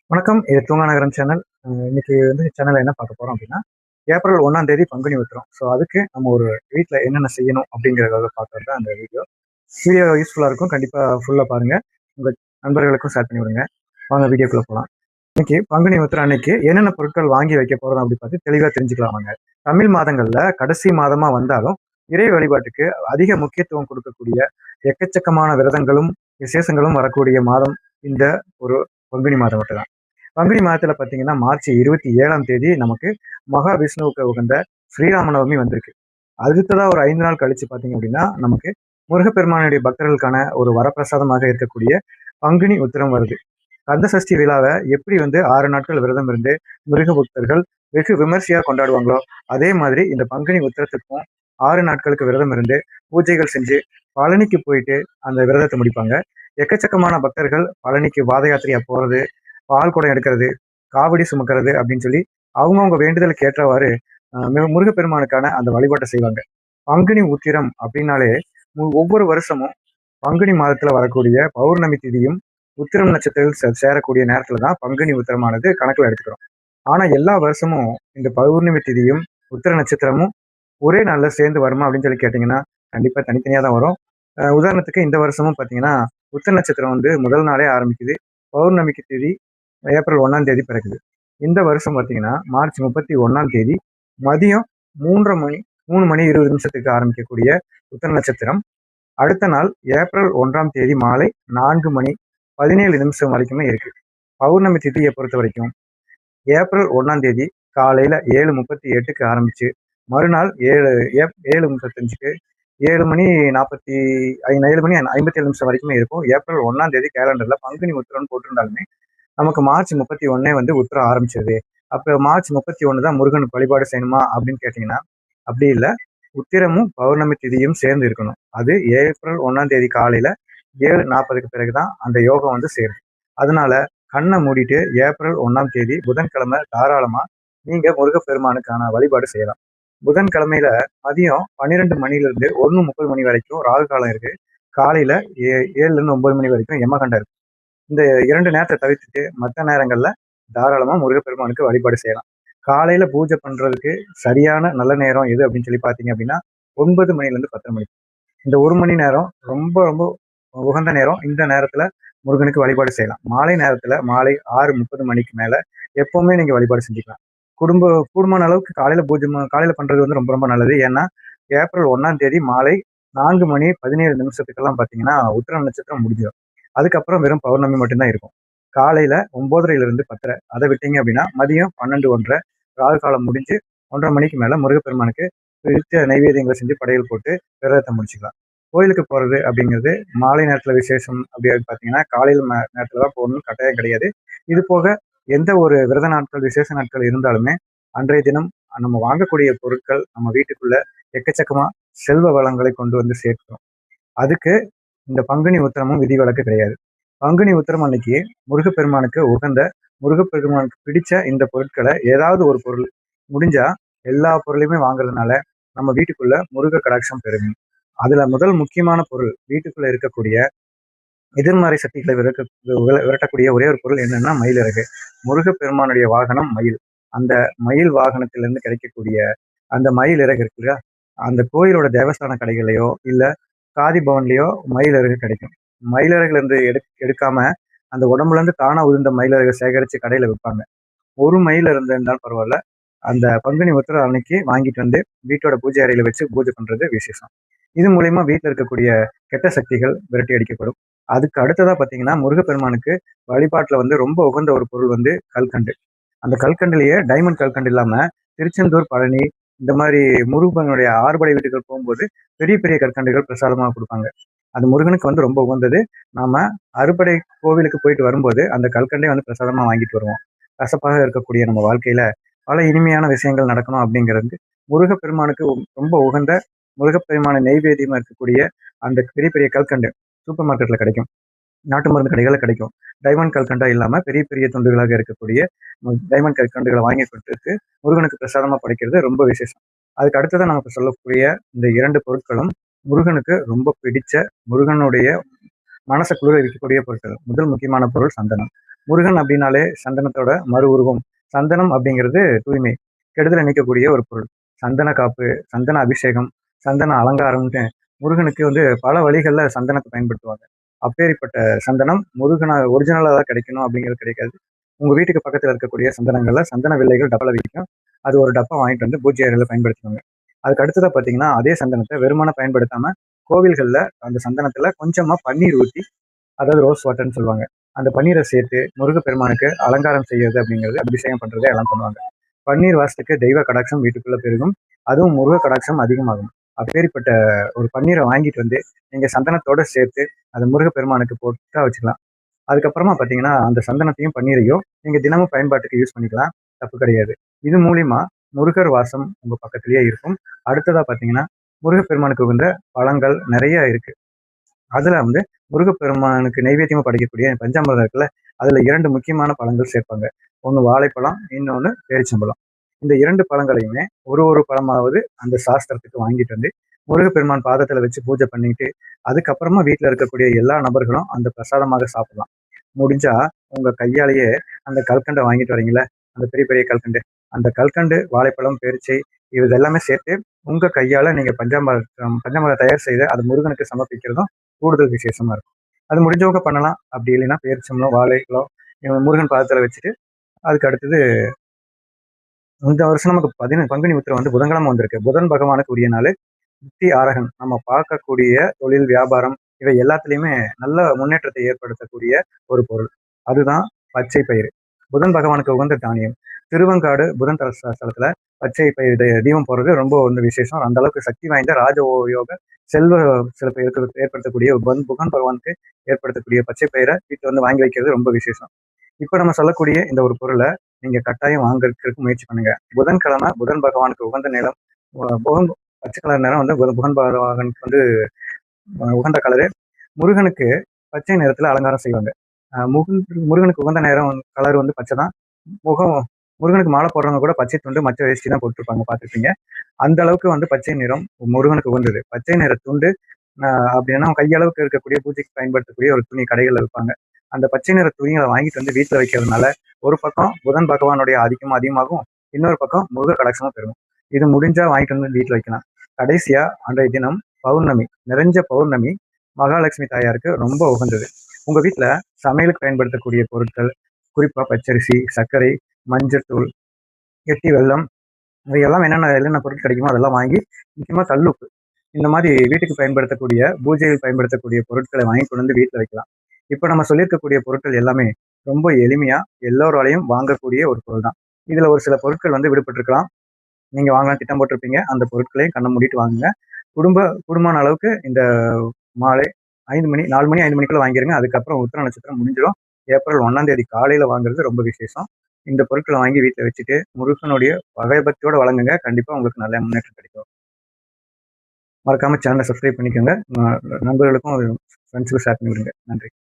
வணக்கம். இது தூங்கா நகரம் சேனல். இன்னைக்கு சேனல்ல என்ன பார்க்க போறோம் அப்படின்னா, ஏப்ரல் 1ஆம் தேதி பங்குனி உத்திரம். ஸோ அதுக்கு நம்ம ஒரு வீட்ல என்னென்ன செய்யணும் அப்படிங்கிறத பார்க்கறது தான் அந்த வீடியோ. வீடியோ யூஸ்ஃபுல்லா இருக்கும். கண்டிப்பா ஃபுல்லா பாருங்க. உங்க நண்பர்களுக்கும் ஷேர் பண்ணி விடுங்க. வாங்க வீடியோக்குள்ள போலாம். இன்னைக்கு பங்குனி உத்திரம் அன்னைக்கு என்னென்ன பொருட்கள் வாங்கி வைக்க போறோம் அப்படி பார்த்து தெளிவா தெரிஞ்சுக்கலாம் வாங்க. தமிழ் மாதங்கள்ல கடைசி மாதமா வந்தாலும் இறை வழிபாட்டுக்கு அதிக முக்கியத்துவம் கொடுக்கக்கூடிய எக்கச்சக்கமான விரதங்களும் விசேஷங்களும் வரக்கூடிய மாதம் இந்த ஒரு பங்குனி மாதம் மட்டும் தான். பங்குனி மாதத்துல பாத்தீங்கன்னா மார்ச் 27ஆம் தேதி நமக்கு மகாவிஷ்ணுவுக்கு உகந்த ஸ்ரீராம நவமி வந்திருக்கு. அடுத்ததா ஒரு 5 நாள் கழிச்சு பாத்தீங்க அப்படின்னா நமக்கு முருகப்பெருமானுடைய பக்தர்களுக்கான ஒரு வரப்பிரசாதமாக இருக்கக்கூடிய பங்குனி உத்திரம் வருது. கந்த சஷ்டி விழாவை எப்படி 6 நாட்கள் விரதம் இருந்து முருக பக்தர்கள் வெகு விமர்சையா கொண்டாடுவாங்களோ அதே மாதிரி இந்த பங்குனி உத்திரத்துக்கும் 6 நாட்களுக்கு விரதம் இருந்து பூஜைகள் செஞ்சு பழனிக்கு போயிட்டு அந்த விரதத்தை முடிப்பாங்க. எக்கச்சக்கமான பக்தர்கள் பழனிக்கு பாத யாத்திரையா போறது, பால் குடம் எடுக்கிறது, காவடி சுமக்கிறது அப்படின்னு சொல்லி அவங்கவுங்க வேண்டுதலுக்கு ஏற்றவாறு முருகப்பெருமானுக்கான அந்த வழிபாட்டை செய்வாங்க. பங்குனி உத்திரம் அப்படின்னாலே ஒவ்வொரு வருஷமும் பங்குனி மாதத்துல வரக்கூடிய பௌர்ணமி திதியும் உத்திரம் நட்சத்திரத்தில் சேரக்கூடிய நேரத்துல தான் பங்குனி உத்திரமானது கணக்குல எடுத்துக்கிறோம். ஆனா எல்லா வருஷமும் இந்த பௌர்ணமி திதியும் உத்திர நட்சத்திரமும் ஒரே நாள்ல சேர்ந்து வருமா அப்படின்னு சொல்லி கேட்டீங்கன்னா கண்டிப்பா தனித்தனியா தான் வரும். உதாரணத்துக்கு இந்த வருஷமும் பார்த்தீங்கன்னா உத்திர நட்சத்திரம் முதல் நாளே ஆரம்பிக்குது. பௌர்ணமிக்கு தேதி ஏப்ரல் 1ஆம் தேதி பிறக்குது. இந்த வருஷம் பார்த்தீங்கன்னா மார்ச் 31ஆம் தேதி மதியம் 3 மணி 20 நிமிஷத்துக்கு ஆரம்பிக்கக்கூடிய உத்திர நட்சத்திரம் அடுத்த நாள் ஏப்ரல் 1ஆம் தேதி மாலை 4 மணி 17 நிமிஷம் வரைக்குமே இருக்கு. பௌர்ணமி திதியை பொறுத்த வரைக்கும் ஏப்ரல் 1ஆம் தேதி காலையில 7:38க்கு ஆரம்பிச்சு மறுநாள் 7:35க்கு 7 மணி 57 நிமிஷம் வரைக்குமே இருக்கும். ஏப்ரல் 1ஆம் தேதி கேலண்டர்ல பங்குனி உத்திரம்னு போட்டிருந்தாலுமே நமக்கு மார்ச் 31 உத்திரம் ஆரம்பிச்சது. அப்போ மார்ச் 31 தான் முருகனுக்கு வழிபாடு செய்யணுமா அப்படின்னு கேட்டீங்கன்னா அப்படி இல்லை. உத்திரமும் பௌர்ணமி திதியும் சேர்ந்து இருக்கணும். அது ஏப்ரல் 1ஆம் தேதி காலையில 7:40க்கு பிறகுதான் அந்த யோகம் சேரும். அதனால கண்ணை மூடிட்டு ஏப்ரல் 1ஆம் தேதி புதன்கிழமை தாராளமா நீங்க முருகப்பெருமானுக்கான வழிபாடு செய்யலாம். புதன்கிழமையில மதியம் 12 மணிலிருந்து 1:30 மணி வரைக்கும் ராகு காலம் இருக்கு. காலையில 7ல இருந்து 9 மணி வரைக்கும் யமகண்டம் இருக்கு. இந்த 2 நேரத்தை தவிர்த்துட்டு மற்ற நேரங்கள்ல தாராளமா முருகப்பெருமானுக்கு வழிபாடு செய்யலாம். காலையில பூஜை பண்றதுக்கு சரியான நல்ல நேரம் எது அப்படின்னு சொல்லி பாத்தீங்க அப்படின்னா 9 மணிலிருந்து 10 மணி. இந்த 1 மணி நேரம் ரொம்ப ரொம்ப உகந்த நேரம். இந்த நேரத்துல முருகனுக்கு வழிபாடு செய்யலாம். மாலை நேரத்துல மாலை 6:30 மணிக்கு மேல எப்பவுமே நீங்க வழிபாடு செஞ்சுக்கலாம். கூடுமான அளவுக்கு காலையில பண்றது ரொம்ப ரொம்ப நல்லது. ஏன்னா ஏப்ரல் 1ஆம் தேதி மாலை 4:17 பாத்தீங்கன்னா உத்திர நட்சத்திரம் முடிஞ்சிடும். அதுக்கப்புறம் வெறும் பௌர்ணமி மட்டும்தான் இருக்கும். காலையில 9:30லிருந்து 10:30 அதை விட்டீங்க அப்படின்னா மதியம் 12 1:30 ராகு காலம் முடிஞ்சு 1:30 மணிக்கு மேல முருகப்பெருமானுக்கு பிடித்த நைவேத்தியங்களை செஞ்சு படையல் போட்டு விரதத்தை முடிச்சுக்கலாம். கோயிலுக்கு போறது அப்படிங்கிறது மாலை நேரத்துல விசேஷம் அப்படி பாத்தீங்கன்னா காலையில நேரத்துல தான் போகணும்னு கட்டாயம் கிடையாது. இது போக எந்த ஒரு விரத நாட்கள் விசேஷ நாட்கள் இருந்தாலுமே அன்றைய தினம் நம்ம வாங்கக்கூடிய பொருட்கள் நம்ம வீட்டுக்குள்ள எக்கச்சக்கமா செல்வ வளங்களை கொண்டு சேர்க்கிறோம். அதுக்கு இந்த பங்குனி உத்திரமும் விதிவிலக்கு கிடையாது. பங்குனி உத்திரம் அன்னைக்கு முருகப்பெருமானுக்கு உகந்த முருகப்பெருமானுக்கு பிடிச்ச இந்த பொருட்களை ஏதாவது ஒரு பொருள் முடிஞ்சா எல்லா பொருளையுமே வாங்குறதுனால நம்ம வீட்டுக்குள்ள முருக கடாட்சம் பெருகும். அதுல முதல் முக்கியமான பொருள் வீட்டுக்குள்ள இருக்கக்கூடிய எதிர்மறை சக்திகளை விரட்டக்கூடிய ஒரே ஒரு பொருள் என்னன்னா மயிலிறகு. முருகப்பெருமானுடைய வாகனம் மயில். அந்த மயில் வாகனத்திலிருந்து கிடைக்கக்கூடிய அந்த மயில் இறகு இருக்கு இல்லையா, அந்த கோயிலோட தேவஸ்தான கடைகளையோ இல்ல காதி பவன்லயோ மயிலிறகு கிடைக்கும். மயிலிறகுல இருந்து எடுக்காம அந்த உடம்புல இருந்து தானா உதிர்ந்த மயிலிறகு சேகரிச்சு கடையில விற்பாங்க. ஒரு மயில் இருந்தாலும் பரவாயில்ல, அந்த பங்குனி உத்திர அன்னைக்கு வாங்கிட்டு வீட்டோட பூஜை அறையில வச்சு பூஜை பண்றது விசேஷம். இது மூலயமா வீட்டில் இருக்கக்கூடிய கெட்ட சக்திகள் விரட்டி அடிக்கப்படும். அதுக்கு அடுத்ததா பாத்தீங்கன்னா முருகப்பெருமானுக்கு வழிபாட்டுல ரொம்ப உகந்த ஒரு பொருள் கல்கண்டு. அந்த கல்கண்டுலயே டைமண்ட் கல்கண்டு இல்லாம திருச்செந்தூர் பழனி இந்த மாதிரி முருகனுடைய ஆறுபடை வீட்டுகள் போகும்போது பெரிய பெரிய கற்கண்டுகள் பிரசாதமாக கொடுப்பாங்க. அது முருகனுக்கு ரொம்ப உகந்தது. நாம அறுபடை கோவிலுக்கு போயிட்டு வரும்போது அந்த கல்கண்டை பிரசாதமா வாங்கிட்டு வருவோம். கசப்பாக இருக்கக்கூடிய நம்ம வாழ்க்கையில பல இனிமையான விஷயங்கள் நடக்கணும் அப்படிங்கிறது முருகப்பெருமானுக்கு ரொம்ப உகந்த முருகப்பெருமான நெய்வேத்தியமா இருக்கக்கூடிய அந்த பெரிய பெரிய கல்கண்டு சூப்பர் மார்க்கெட்ல கிடைக்கும். நாட்டு மருந்து கடைகளில் கிடைக்கும். டைமண்ட் கல்கண்டா இல்லாம பெரிய பெரிய துண்டுகளாக இருக்கக்கூடிய டைமண்ட் கல்கண்டுகளை வாங்கி கொடுத்துருக்கு முருகனுக்கு பிரசாதமா படைக்கிறது ரொம்ப விசேஷம். அதுக்கு அடுத்ததான் நமக்கு சொல்லக்கூடிய இந்த 2 பொருட்களும் முருகனுக்கு ரொம்ப பிடிச்ச முருகனுடைய மனசை குளிர இருக்கக்கூடிய பொருட்கள். முதல் முக்கியமான பொருள் சந்தனம். முருகன் அப்படின்னாலே சந்தனத்தோட மறு உருவம். சந்தனம் அப்படிங்கிறது தூய்மை, கெடுதலை நீக்கக்கூடிய ஒரு பொருள். சந்தன காப்பு, சந்தன அபிஷேகம், சந்தன அலங்காரம்னு முருகனுக்கு வந்து பல வழிகள்ல சந்தனத்தை பயன்படுத்துவாங்க. அப்பேற்பட்ட சந்தனம் முருகனா ஒரிஜினலா தான் கிடைக்கணும் அப்படிங்கிறது கிடைக்காது. உங்க வீட்டுக்கு பக்கத்துல இருக்கக்கூடிய சந்தனங்கள்ல சந்தன வில்லைகள் டப்பால விக்கும். அது ஒரு டப்பா வாங்கிட்டு வந்து பூஜை அறையில பயன்படுத்துவாங்க. அதுக்கு அடுத்ததா பார்த்தீங்கன்னா, அதே சந்தனத்தை வெறுமனே பயன்படுத்தாம கோவில்கள்ல அந்த சந்தனத்துல கொஞ்சமா பன்னீர் ஊத்தி, அதாவது ரோஸ் வாட்டர்ன்னு சொல்லுவாங்க. அந்த பன்னீரை சேர்த்து முருகப்பெருமானுக்கு அலங்காரம் செய்யறது அப்படிங்கிறது, அபிஷேகம் பண்றது எல்லாம் பண்ணுவாங்க. பன்னீர் வாசத்துக்கு தெய்வ கடாட்சம் வீட்டுக்குள்ள பெருகும். அதுவும் முருக கடாட்சம் அதிகமாகும். அப்பேற்பட்ட ஒரு பன்னீரை வாங்கிட்டு வந்து நீங்க சந்தனத்தோட சேர்த்து அதை முருகப்பெருமானுக்கு போட்டா வச்சுக்கலாம். அதுக்கப்புறமா பார்த்தீங்கன்னா, அந்த சந்தனத்தையும் பன்னீரையும் நீங்க தினமும் பயன்பாட்டுக்கு யூஸ் பண்ணிக்கலாம். தப்பு கிடையாது. இது மூலியமா முருகர் வாசம் உங்க பக்கத்திலேயே இருக்கும். அடுத்ததா பார்த்தீங்கன்னா, முருகப்பெருமானுக்கு உகந்த பழங்கள் நிறைய இருக்கு. அதுல வந்து முருகப்பெருமானுக்கு நைவேத்தியமா படைக்கக்கூடிய பஞ்சாமிர்தம் இருக்குல்ல, அதுல 2 முக்கியமான பழங்கள் சேர்ப்பாங்க. ஒண்ணு வாழைப்பழம், இன்னொன்னு பேரிச்சம்பழம். இந்த 2 பழங்களையுமே ஒரு பழமாவது அந்த சாஸ்திரத்துக்கு வாங்கிட்டு வந்து முருகப்பெருமான் பாதத்துல வச்சு பூஜை பண்ணிட்டு, அதுக்கப்புறமா வீட்ல இருக்கக்கூடிய எல்லா நபர்களும் அந்த பிரசாதமாக சாப்பிடலாம். முடிஞ்சா உங்க கையாலேயே அந்த கல்கண்டை வாங்கிட்டு வரீங்கல்ல, அந்த பெரிய பெரிய கல்கண்டு. அந்த கல்கண்டு, வாழைப்பழம், பேரிச்சை இது எல்லாமே சேர்த்து உங்க கையால நீங்க பஞ்சாமிர்தம் தயார் செய்து அது முருகனுக்கு சமர்ப்பிக்கிறதும் கூடுதல் விசேஷமா இருக்கும். அது முடிஞ்சவங்க பண்ணலாம். அப்படி இல்லைன்னா பேரிச்சம்பழம், வாழைப்பழம் முருகன் பாதத்துல வச்சுட்டு, அதுக்கு அடுத்தது இந்த வருஷம் நமக்கு பங்குனி உத்திரம் வந்து புதன்கிழமை வந்திருக்கு. புதன் பகவானுக்கு உரிய நாள். புத்தி ஆரகன் நம்ம பார்க்கக்கூடிய தொழில், வியாபாரம் இவை எல்லாத்துலேயுமே நல்ல முன்னேற்றத்தை ஏற்படுத்தக்கூடிய ஒரு பொருள். அதுதான் பச்சை பயிறு. புதன் பகவானுக்கு உகந்த தானியம். திருவெங்காடு புதன் ஸ்தலத்துல பச்சை பயிர் தீபம் போடுறது ரொம்ப வந்து விசேஷம். அந்த அளவுக்கு சக்தி வாய்ந்த ராஜயோக செல்வ சிறப்பை ஏற்படுத்தக்கூடிய புதன் பகவானுக்கு ஏற்படுத்தக்கூடிய பச்சை பயிரை வீட்டில் வந்து வாங்கி வைக்கிறது ரொம்ப விசேஷம். இப்போ நம்ம சொல்லக்கூடிய இந்த ஒரு பொருளை நீங்க கட்டாயம் வாங்குறதுக்கு முயற்சி பண்ணுங்க. புதன்கிழமை புதன் பகவானுக்கு உகந்த நிலம், புகன் பச்சை கலர் நிறம் வந்து புகன் பகவானுக்கு வந்து உகந்த கலரு. முருகனுக்கு பச்சை நிறத்துல அலங்காரம் செய்வாங்க. முருகனுக்கு உகந்த நேரம் கலர் வந்து பச்சை தான். முகம் முருகனுக்கு மாலை போடுறவங்க கூட பச்சை துண்டு மச்ச வேஷ்டி தான் போட்டிருப்பாங்க, பார்த்துருப்பீங்க. அந்த அளவுக்கு வந்து பச்சை நிறம் முருகனுக்கு உகந்தது. பச்சை நிற துண்டு அப்படின்னா கையளவுக்கு இருக்கக்கூடிய பூஜைக்கு பயன்படுத்தக்கூடிய ஒரு துணி கடைகள் இருப்பாங்க. அந்த பச்சை நிற துணிகளை வாங்கிட்டு வந்து வீட்டில் வைக்கிறதுனால ஒரு பக்கம் புதன் பகவானுடைய ஆதிக்கம் அதிகமாகும், இன்னொரு பக்கம் முருக கடாட்சமும் பெறும். இது முடிஞ்சா வாங்கிட்டு வந்து வீட்டில் வைக்கலாம். கடைசியா அன்றைய தினம் பௌர்ணமி, நிறைஞ்ச பௌர்ணமி மகாலட்சுமி தாயாருக்கு ரொம்ப உகந்தது. உங்க வீட்டுல சமையலுக்கு பயன்படுத்தக்கூடிய பொருட்கள், குறிப்பா பச்சரிசி, சர்க்கரை, மஞ்சத்தூள், கெட்டி வெல்லம், இவையெல்லாம் என்னென்ன பொருட்கள் கிடைக்குமோ அதெல்லாம் வாங்கி, முக்கியமா கல்லுப்பு, இந்த மாதிரி வீட்டுக்கு பயன்படுத்தக்கூடிய பூஜையில் பயன்படுத்தக்கூடிய பொருட்களை வாங்கி கொண்டு வந்து வீட்டில் வைக்கலாம். இப்போ நம்ம சொல்லியிருக்கக்கூடிய பொருட்கள் எல்லாமே ரொம்ப எளிமையா எல்லோராலையும் வாங்கக்கூடிய ஒரு பொருள் தான். இதுல ஒரு சில பொருட்கள் வந்து விடுபட்டிருக்கலாம். நீங்க வாங்கலாம் திட்டம் போட்டிருப்பீங்க. அந்த பொருட்களையும் கண்ணை மூடிட்டு வாங்குங்க. குடும்பமான அளவுக்கு இந்த மாலை 5 மணி 4 மணி 5 மணிக்குள்ள வாங்கிருங்க. அதுக்கப்புறம் உத்திர நட்சத்திரம் முடிஞ்சிடும். ஏப்ரல் 1ஆம் தேதி காலையில வாங்குறது ரொம்ப விசேஷம். இந்த பொருட்களை வாங்கி வீட்டில் வச்சுட்டு முருகனுடைய பயபக்தியோட வழங்குங்க. கண்டிப்பா உங்களுக்கு நல்ல முன்னேற்றம் கிடைக்கும். மறக்காம சேனலை சப்ஸ்கிரைப் பண்ணிக்கோங்க. நண்பர்களுக்கும் ஃப்ரெண்ட்ஸுக்கும் ஷேர் பண்ணி விடுங்க. நன்றி.